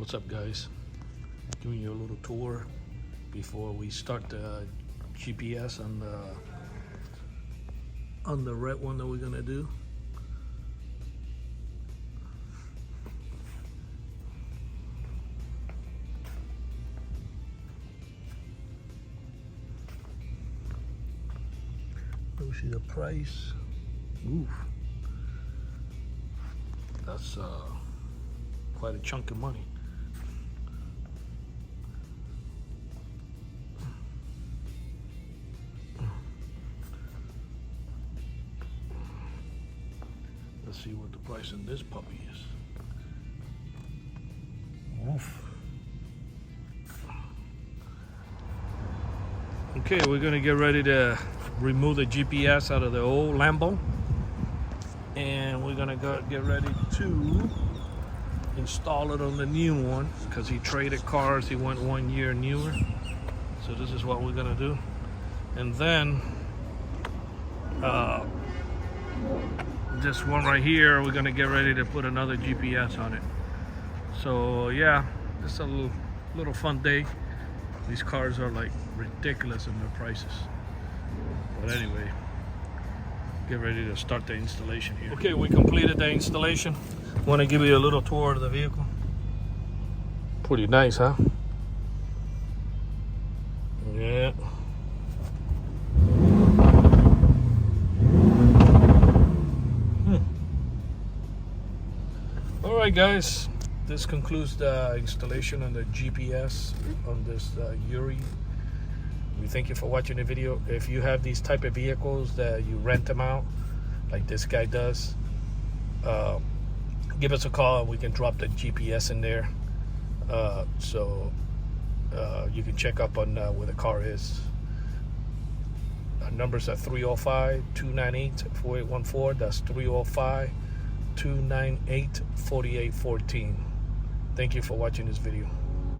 What's up, guys? Giving you a little tour before we start the GPS on the red one that we're gonna do. Let me see the price. Oof, that's quite a chunk of money. Let's see what the price in this puppy is. Oof. Okay, we're gonna get ready to remove the GPS out of the old Lambo, and we're gonna get ready to install it on the new one because he traded cars. He went 1 year newer, so this is what we're gonna do. And then this one right here, we're gonna get ready to put another GPS on it. So yeah, it's a little fun day. These cars are like ridiculous in their prices, but anyway, get ready to start the installation here. Okay, we completed the installation. Want to give you a little tour of the vehicle. Pretty nice, huh? Yeah. All right, guys, this concludes the installation on the GPS on this Yuri. We thank you for watching the video. If you have these type of vehicles that you rent them out, like this guy does, give us a call and we can drop the GPS in there, so you can check up on where the car is. Our numbers are 305-298-4814. That's 305-298-4814. Thank you for watching this video.